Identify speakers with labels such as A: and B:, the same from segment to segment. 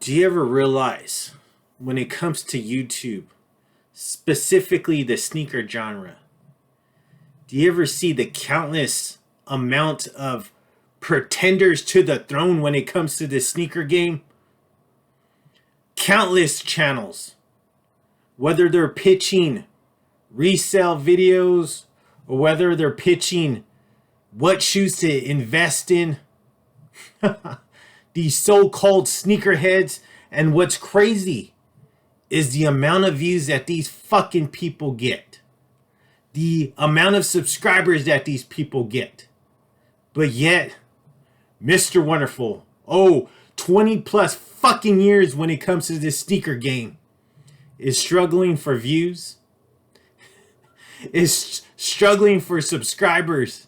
A: Do you ever realize when it comes to YouTube, specifically the sneaker genre, do you ever see the countless amount of pretenders to the throne when it comes to the sneaker game? Countless channels, whether they're pitching resale videos or whether they're pitching what shoes to invest in. These so-called sneakerheads. And what's crazy is the amount of views that these fucking people get. The amount of subscribers that these people get. But yet, Mr. Wonderful, 20 plus fucking years when it comes to this sneaker game, is struggling for views, is struggling for subscribers.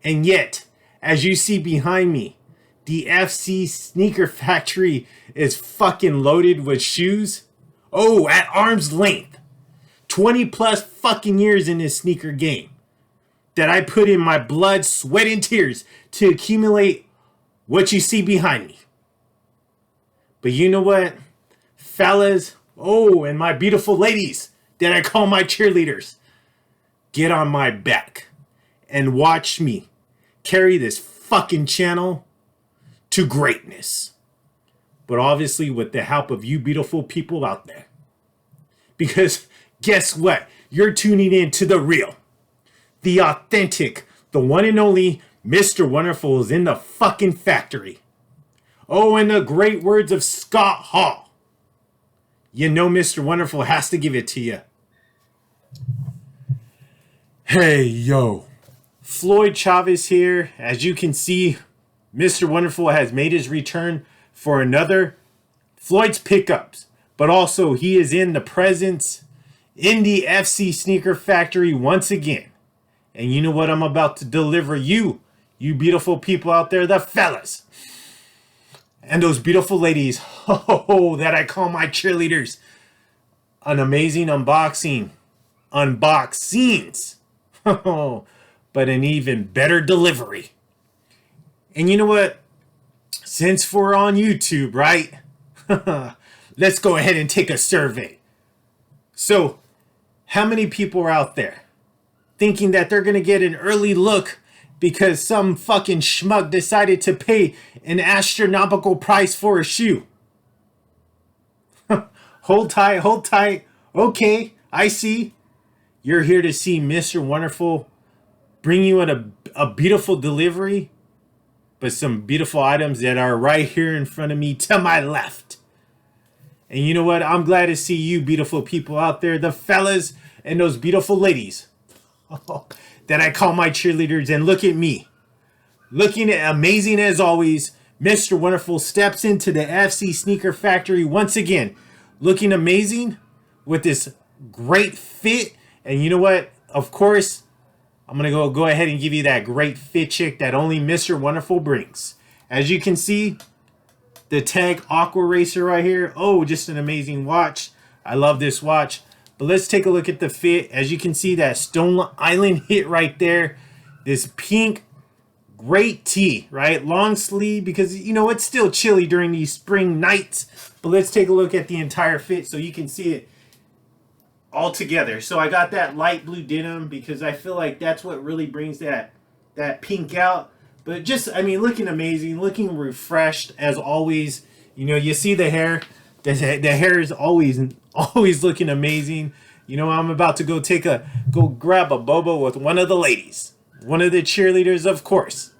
A: And yet, as you see behind me, the Csneakerfactory is fucking loaded with shoes. At arm's length. 20 plus fucking years in this sneaker game that I put in my blood, sweat, and tears to accumulate what you see behind me. But you know what? Fellas, and my beautiful ladies that I call my cheerleaders, get on my back and watch me carry this fucking channel to greatness. But obviously with the help of you beautiful people out there. Because guess what? You're tuning in to the real, the authentic, the one and only Mr. Wonderful is in the fucking factory. In the great words of Scott Hall, you know Mr. Wonderful has to give it to you. Hey, yo. Floyd CHAVEZ here. As you can see, Mr. Wonderful has made his return for another Floyd's Pickups. But also, he is in the presence in the Csneakerfactory once again. And you know what I'm about to deliver you beautiful people out there, the fellas. And those beautiful ladies, that I call my cheerleaders. An amazing unboxings. But an even better delivery. And you know what? Since we're on YouTube, right? Let's go ahead and take a survey. So, how many people are out there thinking that they're going to get an early look because some fucking schmuck decided to pay an astronomical price for a shoe? Hold tight. Okay, I see. You're here to see Mr. Wonderful bring you in a beautiful delivery, but some beautiful items that are right here in front of me to my left. And you know what? I'm glad to see you beautiful people out there, the fellas and those beautiful ladies that I call my cheerleaders. And look at me. Looking amazing as always. Mr. Wonderful steps into the Csneakerfactory once again. Looking amazing with this great fit. And you know what? Of course, I'm going to go ahead and give you that great fit check that only Mr. Wonderful brings. As you can see, the Tag Aqua Racer right here. Just an amazing watch. I love this watch. But let's take a look at the fit. As you can see, that Stone Island hit right there. This pink, great tee, right? Long sleeve because, it's still chilly during these spring nights. But let's take a look at the entire fit so you can see it all together. So I got that light blue denim because I feel like that's what really brings that pink out. But just, looking amazing, looking refreshed as always. You see the hair. The hair is always looking amazing. I'm about to go grab a boba with one of the ladies. One of the cheerleaders, of course.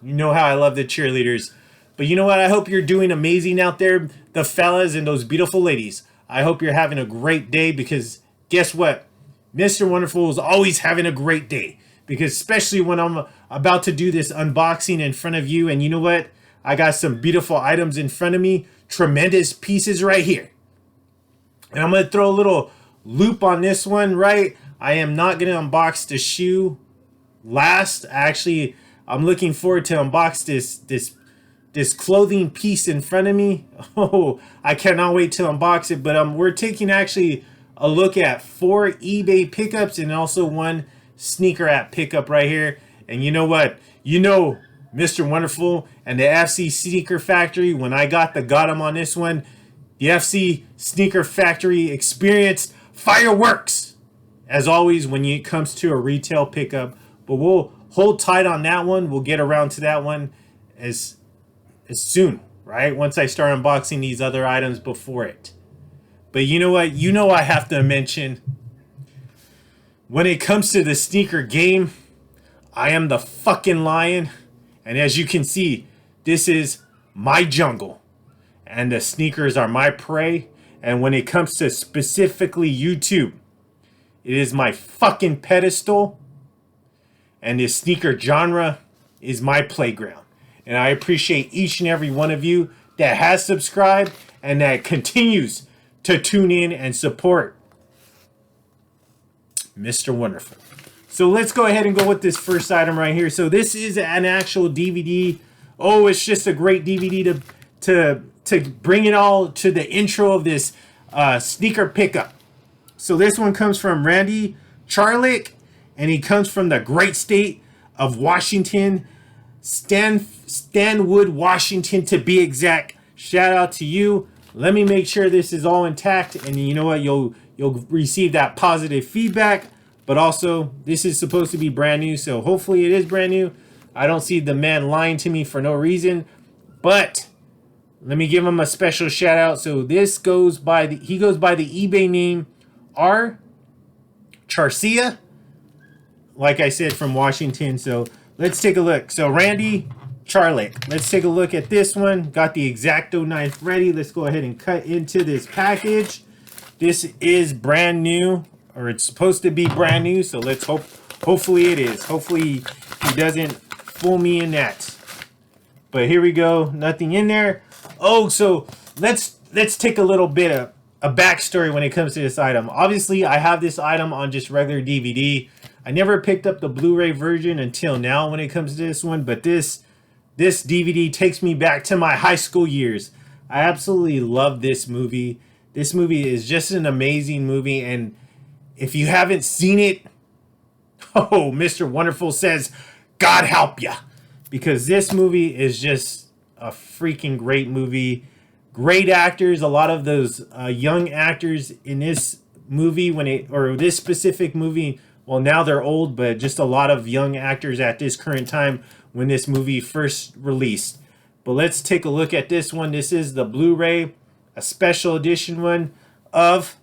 A: You know how I love the cheerleaders. But you know what? I hope you're doing amazing out there, the fellas and those beautiful ladies. I hope you're having a great day because guess what? Mr. Wonderful is always having a great day. Because especially when I'm about to do this unboxing in front of you. And you know what? I got some beautiful items in front of me. Tremendous pieces right here. And I'm going to throw a little loop on this one, right? I am not going to unbox the shoe last. Actually, I'm looking forward to unbox this clothing piece in front of me. I cannot wait to unbox it. But we're taking actually a look at 4 eBay pickups and also 1 sneaker app pickup right here. And you know what? Mr. Wonderful and the FC Sneaker Factory. When I got him on this one, the FC Sneaker Factory experienced fireworks, as always, when it comes to a retail pickup. But we'll hold tight on that one. We'll get around to that one as soon, right? Once I start unboxing these other items before it. But you know what? You know I have to mention, when it comes to the sneaker game, I am the fucking lion. And as you can see, this is my jungle. And the sneakers are my prey. And when it comes to specifically YouTube, it is my fucking pedestal. And the sneaker genre is my playground. And I appreciate each and every one of you that has subscribed and that continues to tune in and support Mr. Wonderful. So let's go ahead and go with this first item right here. So this is an actual DVD. Oh, it's just a great DVD to bring it all to the intro of this sneaker pickup. So this one comes from Randy Charlick, and he comes from the great state of Washington, Stanwood, Washington, to be exact. Shout out to you. Let me make sure this is all intact, and you know what? You'll receive that positive feedback. But also, this is supposed to be brand new, so hopefully it is brand new. I don't see the man lying to me for no reason. But let me give him a special shout out. So this goes by the eBay name R. Charcia. Like I said, from Washington. So let's take a look. So Randy Charlick. Let's take a look at this one. Got the X-Acto knife ready. Let's go ahead and cut into this package. This is brand new. Or it's supposed to be brand new, so let's hopefully it is. Hopefully he doesn't fool me in that. But here we go, nothing in there. Oh, so let's take a little bit of a backstory when it comes to this item. Obviously, I have this item on just regular DVD. I never picked up the Blu-ray version until now when it comes to this one, but this DVD takes me back to my high school years. I absolutely love this movie. This movie is just an amazing movie, and if you haven't seen it, oh, Mr. Wonderful says, God help ya. Because this movie is just a freaking great movie. Great actors. A lot of those young actors in this movie, this specific movie, well, now they're old, but just a lot of young actors at this current time when this movie first released. But let's take a look at this one. This is the Blu-ray, a special edition one of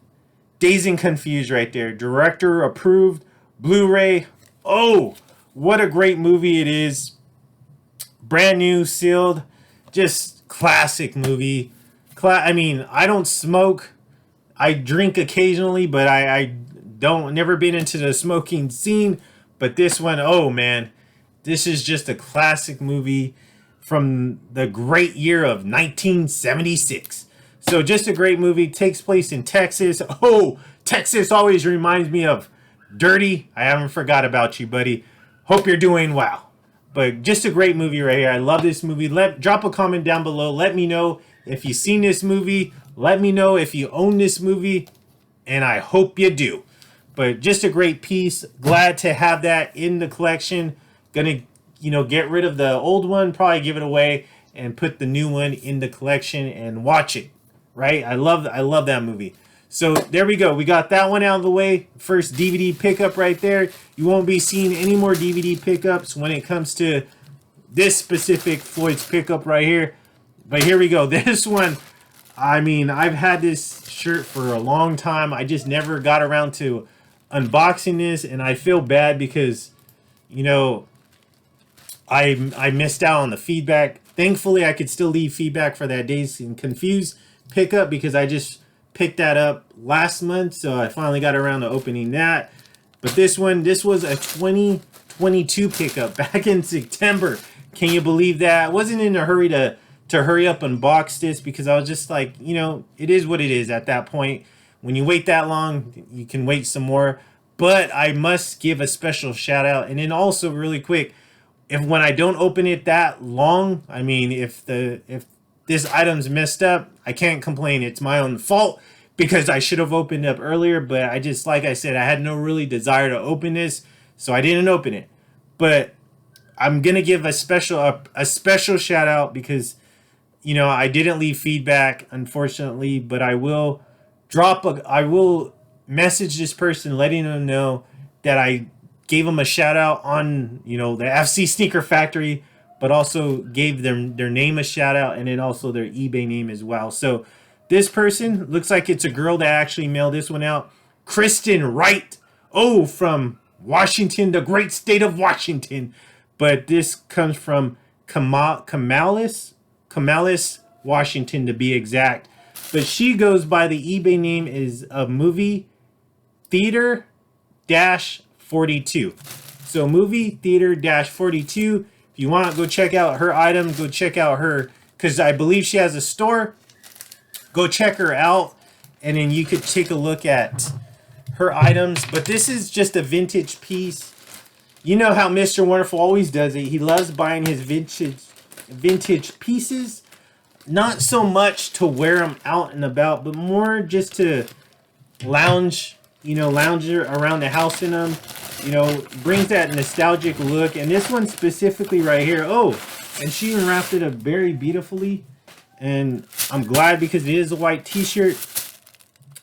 A: Dazed and Confused right there. Director approved Blu-ray. Oh, what a great movie it is. Brand new, sealed. Just classic movie. I mean, I don't smoke. I drink occasionally, but I don't never been into the smoking scene. But this one, oh man, this is just a classic movie from the great year of 1976. So just a great movie. Takes place in Texas. Oh, Texas always reminds me of Dirty. I haven't forgot about you, buddy. Hope you're doing well. But just a great movie right here. I love this movie. Drop a comment down below. Let me know if you've seen this movie. Let me know if you own this movie. And I hope you do. But just a great piece. Glad to have that in the collection. Gonna, get rid of the old one. Probably give it away and put the new one in the collection and watch it. Right? I love that movie. So there we go. We got that one out of the way. First DVD pickup right there. You won't be seeing any more DVD pickups when it comes to this specific Floyd's pickup right here. But here we go. This one, I mean, I've had this shirt for a long time. I just never got around to unboxing this, and I feel bad because, I missed out on the feedback. Thankfully, I could still leave feedback for that Dazed and Confused pickup because I just picked that up last month, so I finally got around to opening that. But this was a 2022 pickup back in September. Can you believe that? I wasn't in a hurry to hurry up and box this because I was just like, it is what it is at that point. When you wait that long, you can wait some more. But I must give a special shout out. And then also really quick, when I don't open it that long, I mean, if this item's messed up, I can't complain. It's my own fault because I should have opened up earlier, but I just, like I said, I had no really desire to open this, so I didn't open it. But I'm gonna give a special shout out because I didn't leave feedback, unfortunately, but I will message this person letting them know that I gave them a shout out on the FC Sneaker Factory, but also gave them their name a shout out and then also their eBay name as well. So this person looks like it's a girl that actually mailed this one out. Kristen Wright, from Washington, the great state of Washington. But this comes from Camallus, Washington to be exact. But she goes by the eBay name is a movie theater dash 42. So movie theater dash 42. If you want to go check out her items, go check out her, because I believe she has a store. Go check her out, and then you could take a look at her items. But this is just a vintage piece. You know how Mr. Wonderful always does it. He loves buying his vintage pieces. Not so much to wear them out and about, but more just to lounge around the house in them. Brings that nostalgic look. And this one specifically right here. And she even wrapped it up very beautifully. And I'm glad because it is a white t-shirt.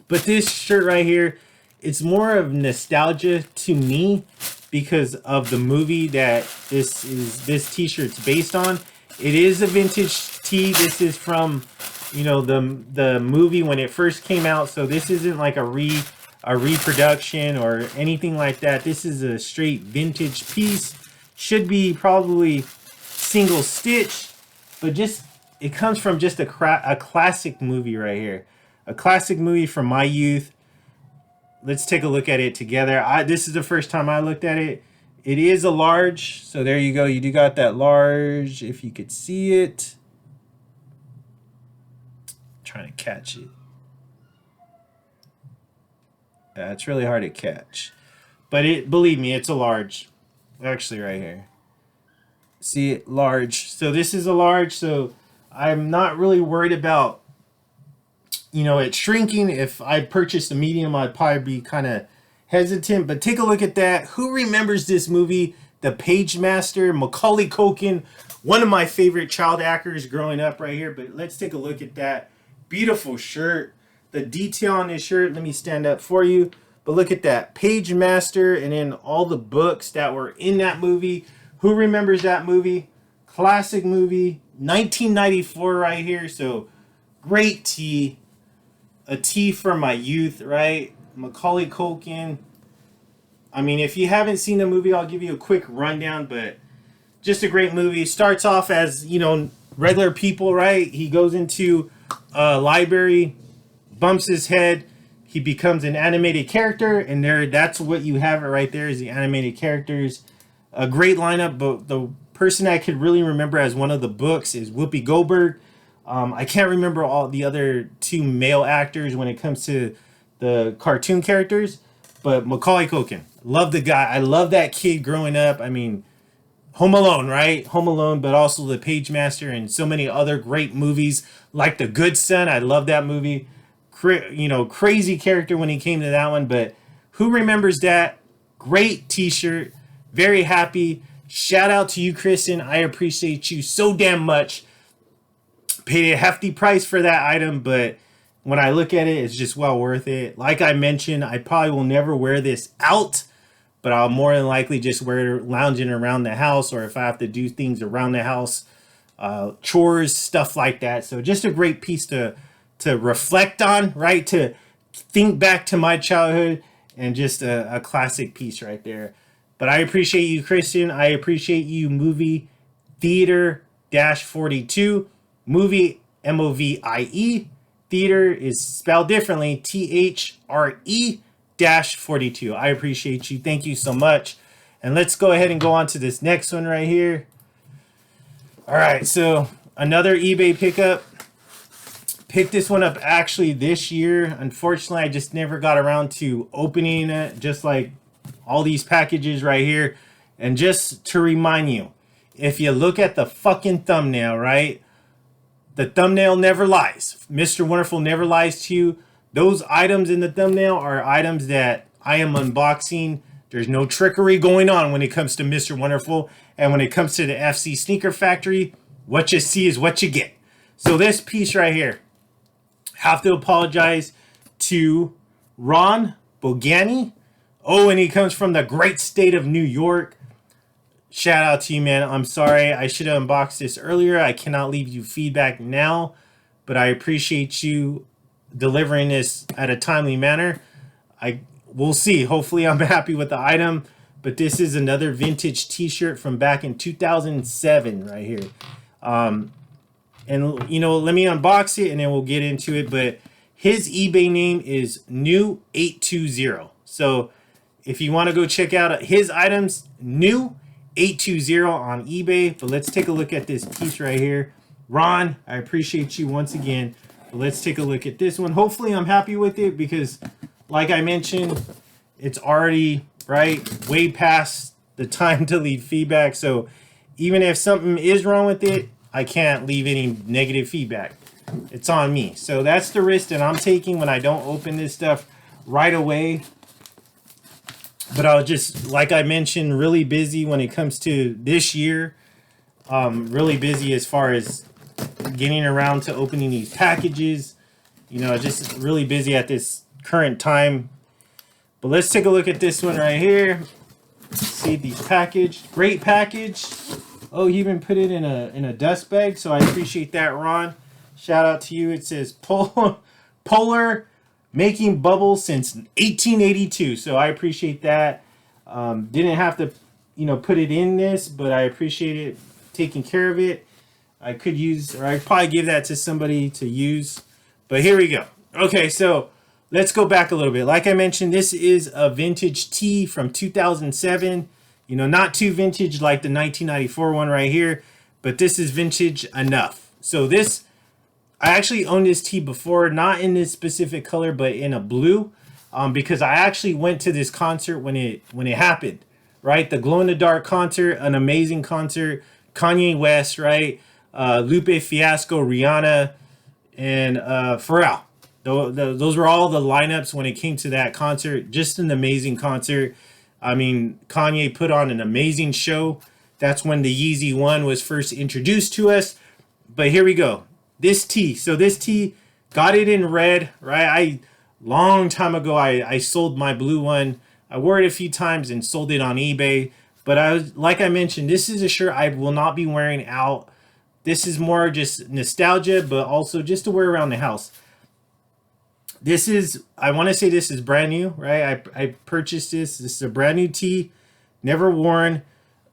A: But this shirt right here, it's more of nostalgia to me because of the movie that this t-shirt's based on. It is a vintage tee. This is from the movie when it first came out. So this isn't like a reproduction or anything like that. This is a straight vintage piece. Should be probably single stitch, but it comes from just a classic movie right here. A classic movie from my youth. Let's take a look at it together. This is the first time I looked at it. It is a large, so there you go. You do got that large, if you could see it. Trying to catch it. It's really hard to catch. But believe me, it's a large. Actually, right here. See it? Large. So this is a large, so I'm not really worried about it shrinking. If I purchased a medium, I'd probably be kind of hesitant. But take a look at that. Who remembers this movie? The Page Master, Macaulay Culkin, one of my favorite child actors growing up right here. But let's take a look at that beautiful shirt. The detail on this shirt, let me stand up for you. But look at that. Page Master, and then all the books that were in that movie. Who remembers that movie? Classic movie. 1994 right here. So great tee. A tee from my youth, right? Macaulay Culkin. I mean, if you haven't seen the movie, I'll give you a quick rundown, but just a great movie. Starts off as, regular people, right? He goes into a library, bumps his head, he becomes an animated character, and that's what you have it right there is the animated characters. A great lineup, but the person I could really remember as one of the books is Whoopi Goldberg. I can't remember all the other two male actors when it comes to the cartoon characters, but Macaulay Culkin. Love the guy. I love that kid growing up. I mean, Home Alone, right? Home Alone, but also The Page Master and so many other great movies like The Good Son. I love that movie. Crazy character when he came to that one, but who remembers that? Great t-shirt. Very happy. Shout out to you, Kristen. I appreciate you so damn much. Paid a hefty price for that item, but when I look at it, it's just well worth it. Like I mentioned, I probably will never wear this out, but I'll more than likely just wear it lounging around the house, or if I have to do things around the house, chores, stuff like that. So just a great piece to reflect on, right? To think back to my childhood, and just a classic piece right there. But I appreciate you, Kristen. I appreciate you, movie theater dash 42. Movie, MOVIE. Theater is spelled differently, THRE dash 42. I appreciate you. Thank you so much. And let's go ahead and go on to this next one right here. All right, so another eBay pickup. Picked this one up actually this year. Unfortunately, I just never got around to opening it, just like all these packages right here. And just to remind you, if you look at the fucking thumbnail, right? The thumbnail never lies. Mr. Wonderful never lies to you. Those items in the thumbnail are items that I am unboxing. There's no trickery going on when it comes to Mr. Wonderful. And when it comes to the FC Sneaker Factory, what you see is what you get. So this piece right here, have to apologize to Ron Bogani. Oh, and he comes from the great state of New York. Shout out to you, man. I'm sorry. I should have unboxed this earlier. I cannot leave you feedback now, but I appreciate you delivering this at a timely manner. We'll see. Hopefully I'm happy with the item, but this is another vintage t-shirt from back in 2007 right here. And you know, let me unbox it and then we'll get into it. But his eBay name is New820. So if you want to go check out his items, New820 on eBay. But let's take a look at this piece right here. Ron, I appreciate you once again. But let's take a look at this one. Hopefully I'm happy with it because, like I mentioned, it's already way past the time to leave feedback. So even if something is wrong with it, I can't leave any negative feedback. It's on me. So that's the risk that I'm taking when I don't open this stuff right away. But I'll just, like I mentioned, really busy when it comes to this year. Really busy as far as getting around to opening these packages. You know, just really busy at this current time. But let's take a look at this one right here. See these package. Great package. Oh, he even put it in a dust bag, so I appreciate that, Ron. Shout out to you. It says Polar making bubbles since 1882, so I appreciate that. Didn't have to, you know, put it in this, but I appreciate it taking care of it. I could use, or I'd probably give that to somebody to use. But here we go. Okay, so let's go back a little bit. Like I mentioned, this is a vintage tee from 2007. You know, not too vintage like the 1994 one right here, but this is vintage enough. So this, I actually owned this tee before, not in this specific color, but in a blue, because I actually went to this concert when it happened, right? The Glow in the Dark concert, an amazing concert. Kanye West, right? Lupe Fiasco, Rihanna, and Pharrell. Those were all the lineups when it came to that concert. Just an amazing concert. I mean, Kanye put on an amazing show. That's when the Yeezy 1 was first introduced to us. But here we go. This tee. So this tee, got it in red, right? Long time ago, I sold my blue one. I wore it a few times and sold it on eBay. But like I mentioned, this is a shirt I will not be wearing out. This is more just nostalgia, but also just to wear around the house. This is, I want to say this is brand new, right? I purchased this. This is a brand new tee, never worn.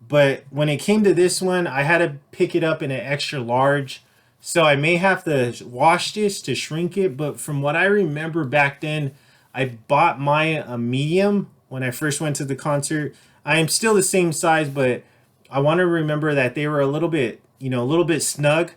A: But when it came to this one, I had to pick it up in an extra large. So I may have to wash this to shrink it. But from what I remember back then, I bought mine a medium when I first went to the concert. I am still the same size, but I want to remember that they were a little bit, you know, a little bit snug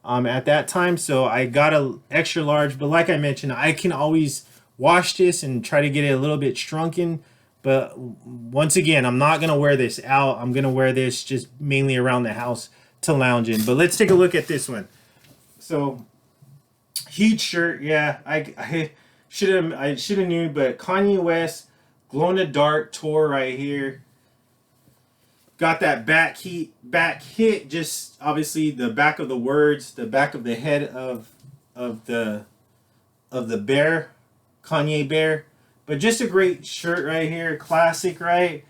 A: at that time. So I got an extra large. But like I mentioned, I can always wash this and try to get it a little bit shrunken. But once again, I'm not going to wear this out. I'm going to wear this just mainly around the house to lounge in. But let's take a look at this one. So, huge shirt. Yeah, I should have knew, but Kanye West, Glow in the Dark tour right here. Got that back hit, just obviously the back of the words, the back of the head of the bear, Kanye bear. But just a great shirt right here, classic, right?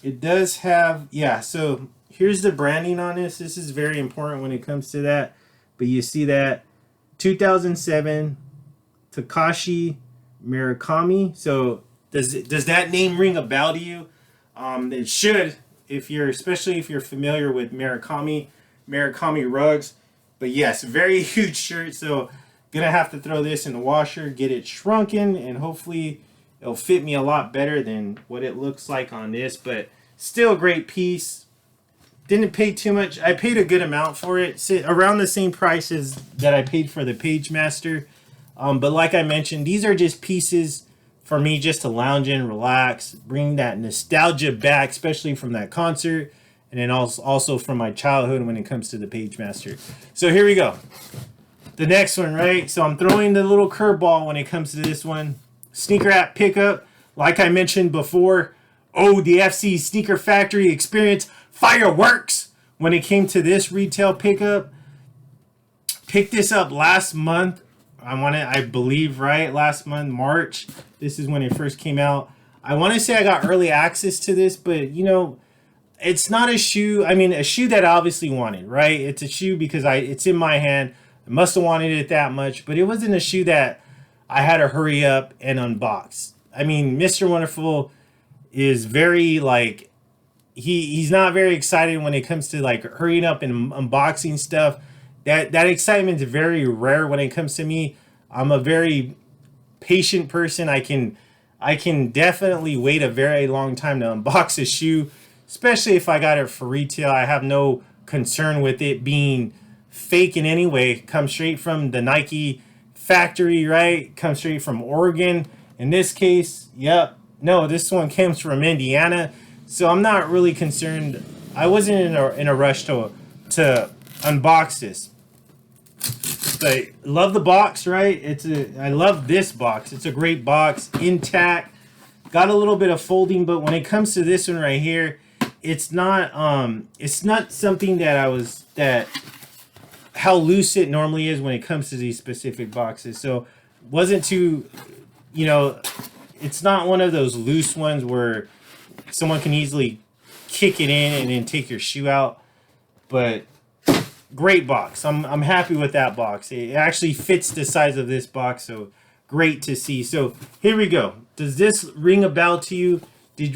A: It does have, yeah, so here's the branding on this. This is very important when it comes to that. But you see that 2007 Takashi Murakami. So does that name ring a bell to you? It should, especially if you're familiar with Murakami rugs. But yes, very huge shirt. So gonna have to throw this in the washer, get it shrunken, and hopefully it'll fit me a lot better than what it looks like on this. But still a great piece. Didn't pay too much. I paid a good amount for it, around the same price as that I paid for the PageMaster. But like I mentioned, these are just pieces for me just to lounge in, relax, bring that nostalgia back, especially from that concert, and then also from my childhood when it comes to the PageMaster. So here we go. The next one, right? So I'm throwing the little curveball when it comes to this one. Sneaker app pickup. Like I mentioned before, Oh, the FC Sneaker Factory experience fireworks when it came to this retail pickup. Picked this up last month. I believe, right? Last month, March. This is when it first came out. I want to say I got early access to this, but you know, it's not a shoe. I mean, a shoe that I obviously wanted, right? It's a shoe because it's in my hand. I must have wanted it that much, but it wasn't a shoe that I had to hurry up and unbox. I mean, Mr. Wonderful is very like he's not very excited when it comes to like hurrying up and unboxing stuff. That excitement is very rare when it comes to me. I'm a very patient person. I can definitely wait a very long time to unbox a shoe, especially if I got it for retail. I have no concern with it being fake in any way. Comes straight from the Nike factory, right? Comes straight from Oregon. In this case, yep. No, this one comes from Indiana. So I'm not really concerned. I wasn't in a rush to unbox this. But love the box, right? I love this box. It's a great box, intact. Got a little bit of folding, but when it comes to this one right here, it's not something that how loose it normally is when it comes to these specific boxes. So wasn't too, you know, it's not one of those loose ones where someone can easily kick it in and then take your shoe out. But great box. I'm happy with that box. It actually fits the size of this box, so great to see. So here we go. Does this ring a bell to you?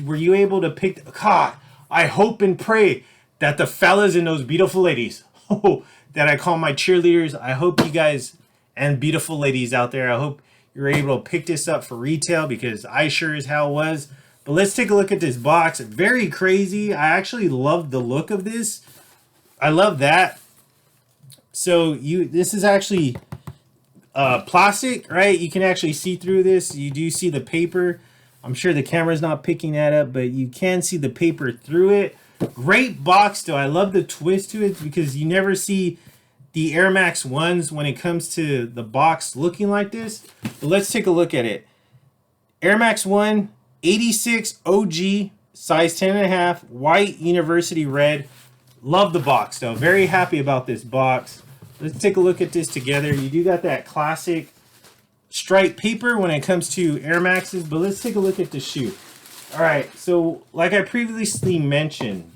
A: Were you able to pick? God, I hope and pray that the fellas and those beautiful ladies, that I call my cheerleaders, I hope you guys and beautiful ladies out there, I hope you're able to pick this up for retail because I sure as hell was. But let's take a look at this box. Very crazy. I actually love the look of this. I love that. So this is actually plastic, right? You can actually see through this. You do see the paper. I'm sure the camera's not picking that up, but you can see the paper through it. Great box though. I love the twist to it because you never see the Air Max 1s when it comes to the box looking like this. But let's take a look at it. Air Max 1, 86 OG, size 10.5, white university red. Love the box though. Very happy about this box. Let's take a look at this together. You do got that classic striped paper when it comes to Air Maxes, but let's take a look at the shoe. All right, so like I previously mentioned,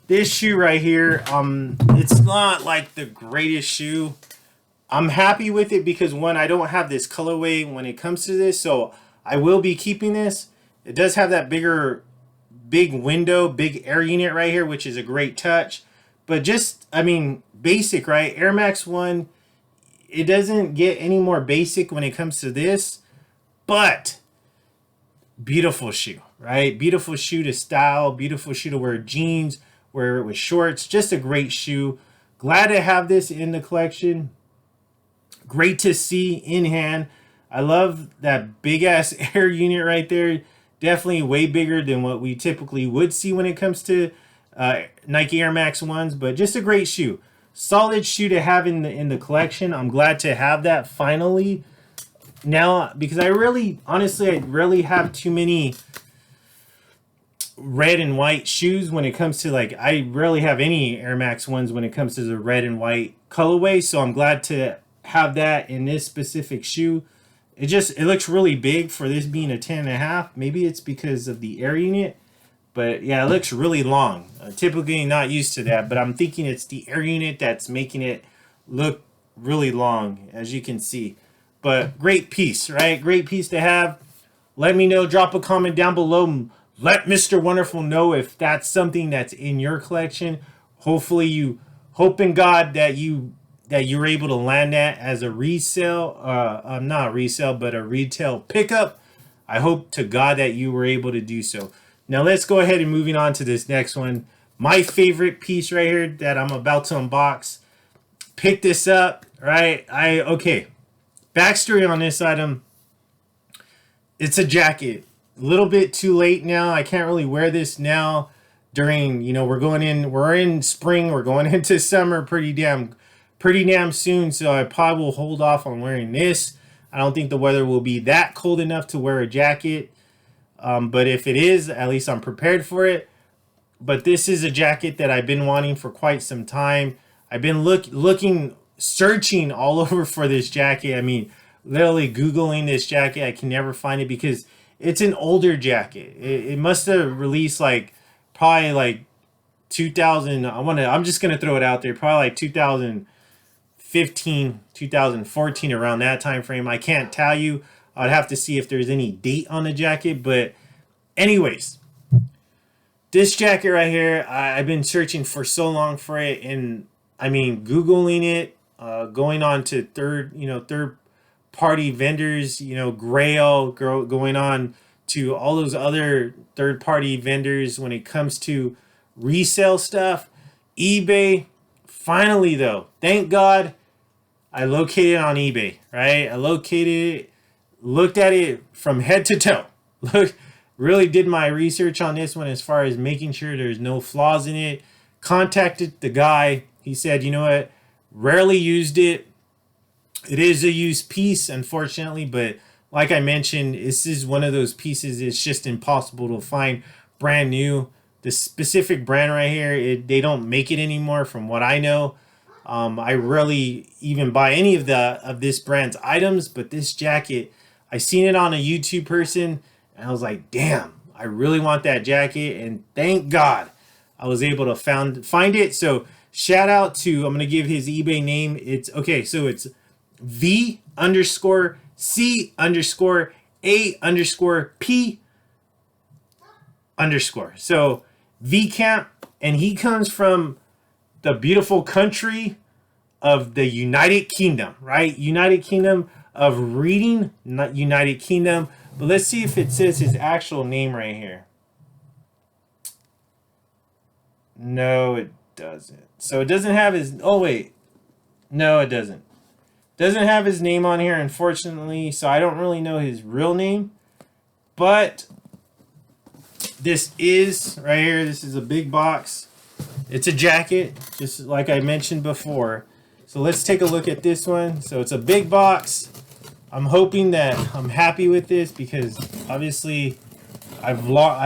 A: this shoe right here, it's not like the greatest shoe. I'm happy with it because one, I don't have this colorway when it comes to this, so I will be keeping this. It does have that big window, big air unit right here, which is a great touch. But just, I mean, basic, right? Air Max 1, it doesn't get any more basic when it comes to this, but beautiful shoe, right? Beautiful shoe to style, beautiful shoe to wear jeans, wear it with shorts, just a great shoe. Glad to have this in the collection. Great to see in hand. I love that big ass air unit right there. Definitely way bigger than what we typically would see when it comes to Nike Air Max 1s, but just a great shoe. Solid shoe to have in the collection. I'm glad to have that finally now because I really have too many red and white shoes when it comes to like I rarely have any Air Max 1s when it comes to the red and white colorway, so I'm glad to have that in this specific shoe. It looks really big for this being a 10.5. Maybe it's because of the air unit, but yeah, it looks really long. Typically not used to that, but I'm thinking it's the air unit that's making it look really long, as you can see. But great piece, right? Great piece to have. Let me know, drop a comment down below. Let Mr. Wonderful know if that's something that's in your collection. Hopefully you hope in God that you're able to land that as a resale, not a resale, but a retail pickup. I hope to God that you were able to do so. Now let's go ahead and moving on to this next one. My favorite piece right here that I'm about to unbox. Pick this up, right? Okay. Backstory on this item. It's a jacket. A little bit too late now. I can't really wear this now during, we're in spring, we're going into summer pretty damn soon, so I probably will hold off on wearing this. I don't think the weather will be that cold enough to wear a jacket. But if it is, at least I'm prepared for it. But this is a jacket that I've been wanting for quite some time. I've been looking, searching all over for this jacket. I mean, literally Googling this jacket. I can never find it because it's an older jacket. It must have released like probably like 2000. I'm just gonna throw it out there. Probably like 2015, 2014, around that time frame. I can't tell you. I'd have to see if there's any date on the jacket. But anyways, this jacket right here, I've been searching for so long for it, and I mean, Googling it, going on to third party vendors, Grail, going on to all those other third party vendors when it comes to resale stuff, eBay. Finally, though, thank God, I located it on eBay. Right, I located it, looked at it from head to toe. Really did my research on this one as far as making sure there's no flaws in it. Contacted the guy. He said, you know what? Rarely used it. It is a used piece, unfortunately, but like I mentioned, this is one of those pieces it's just impossible to find brand new. The specific brand right here, they don't make it anymore from what I know. I rarely even buy any of this brand's items, but this jacket, I seen it on a YouTube person, and I was like, damn, I really want that jacket. And thank God I was able to find it. So shout out to, I'm going to give his eBay name. It's okay. So it's V_C_A_P_. So VCamp, and he comes from the beautiful country of the United Kingdom, right? United Kingdom of reading, not United Kingdom. But let's see if it says his actual name right here. No, it doesn't. So it doesn't have his... Oh, wait. No, it doesn't. Doesn't have his name on here, unfortunately. So I don't really know his real name. But this is right here. This is a big box. It's a jacket, just like I mentioned before. So let's take a look at this one. So it's a big box. I'm hoping that I'm happy with this because obviously I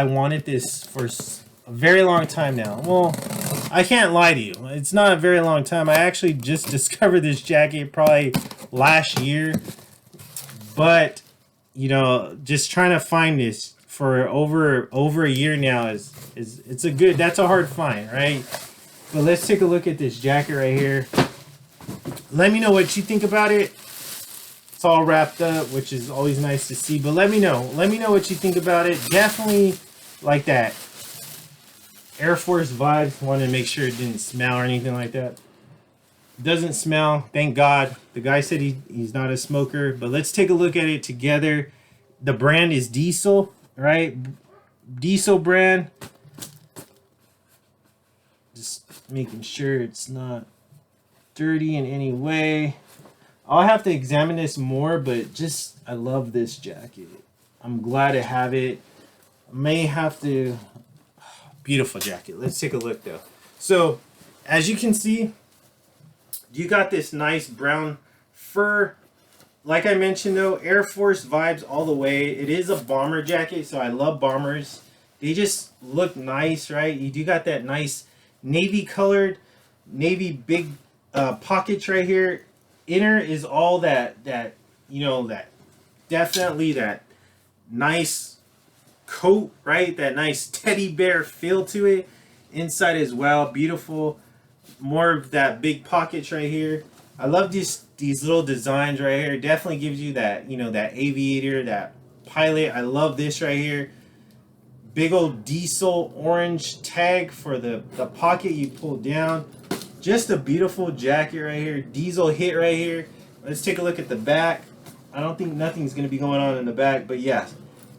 A: wanted this for a very long time now. Well, I can't lie to you. It's not a very long time. I actually just discovered this jacket probably last year. But, just trying to find this for over a year now that's a hard find, right? But let's take a look at this jacket right here. Let me know what you think about it. It's all wrapped up, which is always nice to see. But let me know what you think about it. Definitely like that Air Force vibes. Wanted to make sure it didn't smell or anything like that. Doesn't smell, thank God. The guy said he's not a smoker. But let's take a look at it together. The brand is Diesel, right? Diesel brand. Just making sure it's not dirty in any way. I'll have to examine this more, but I love this jacket. I'm glad to have it. I may have to... Beautiful jacket. Let's take a look, though. So, as you can see, you got this nice brown fur. Like I mentioned, though, Air Force vibes all the way. It is a bomber jacket, so I love bombers. They just look nice, right? You do got that nice navy colored, navy big pockets right here. Inner is all that definitely that nice coat, right? That nice teddy bear feel to it. Inside as well, beautiful. More of that big pockets right here. I love these little designs right here. Definitely gives you that, that aviator, that pilot. I love this right here. Big old diesel orange tag for the pocket you pull down. Just a beautiful jacket right here. Diesel hit right here. Let's take a look at the back. I don't think nothing's going to be going on in the back, but yeah.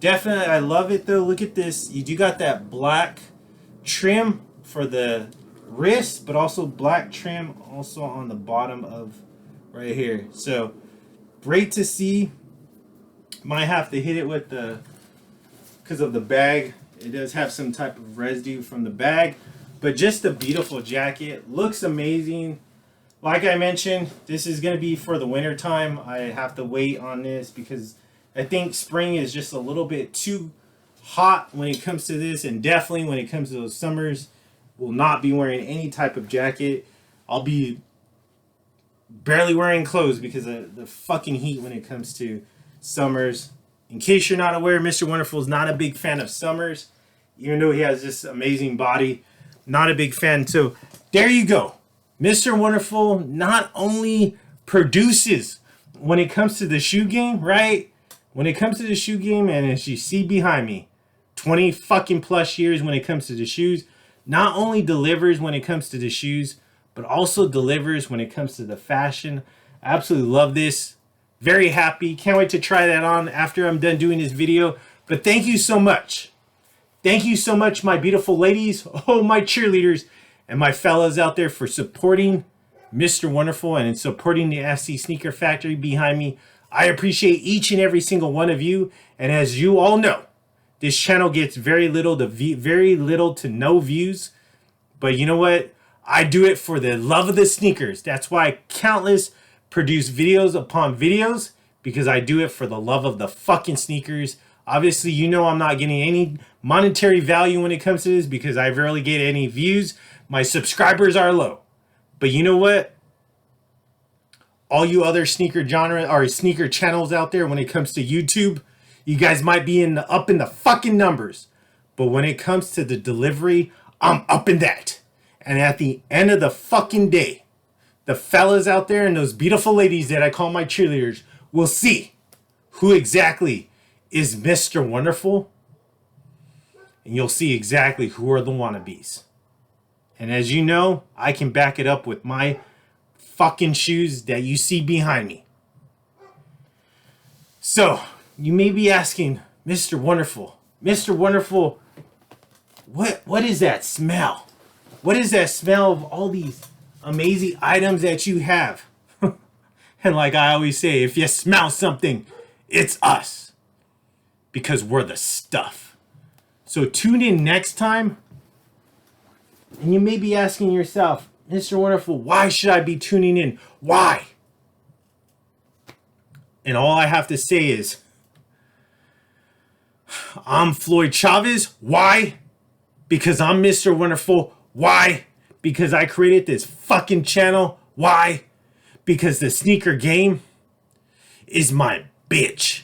A: Definitely, I love it though. Look at this. You do got that black trim for the wrist, but also black trim also on the bottom of right here. So, great to see. Might have to hit it with because of the bag. It does have some type of residue from the bag. But just a beautiful jacket. Looks amazing. Like I mentioned, this is going to be for the winter time. I have to wait on this because I think spring is just a little bit too hot when it comes to this, and definitely when it comes to those summers, will not be wearing any type of jacket. I'll be barely wearing clothes because of the fucking heat when it comes to summers. In case you're not aware, Mr. Wonderful is not a big fan of summers, even though he has this amazing body. Not a big fan. So there you go. Mr. Wonderful not only produces when it comes to the shoe game, right? When it comes to the shoe game, and as you see behind me, 20 fucking plus years when it comes to the shoes, not only delivers when it comes to the shoes, but also delivers when it comes to the fashion. I absolutely love this. Very happy. Can't wait to try that on after I'm done doing this video. But thank you so much. Thank you so much, my beautiful ladies, oh, my cheerleaders, and my fellas out there for supporting Mr. Wonderful and supporting the FC Sneaker Factory behind me. I appreciate each and every single one of you. And as you all know, this channel gets very little to no views. But you know what? I do it for the love of the sneakers. That's why countless produce videos upon videos, because I do it for the love of the fucking sneakers. Obviously, you know I'm not getting any monetary value when it comes to this because I rarely get any views. My subscribers are low. But you know what? All you other sneaker genre or sneaker channels out there, when it comes to YouTube, you guys might be up in the fucking numbers. But when it comes to the delivery, I'm up in that. And at the end of the fucking day, the fellas out there and those beautiful ladies that I call my cheerleaders will see who exactly is Mr. Wonderful. And you'll see exactly who are the wannabes. And as you know, I can back it up with my fucking shoes that you see behind me. So, you may be asking, Mr. Wonderful, what is that smell? What is that smell of all these amazing items that you have? And like I always say, if you smell something, it's us. Because we're the stuff. So tune in next time. And you may be asking yourself, Mr. Wonderful, why should I be tuning in? Why? And all I have to say is, I'm Floyd CHAVEZ. Why? Because I'm Mr. Wonderful. Why? Because I created this fucking channel. Why? Because the sneaker game is my bitch.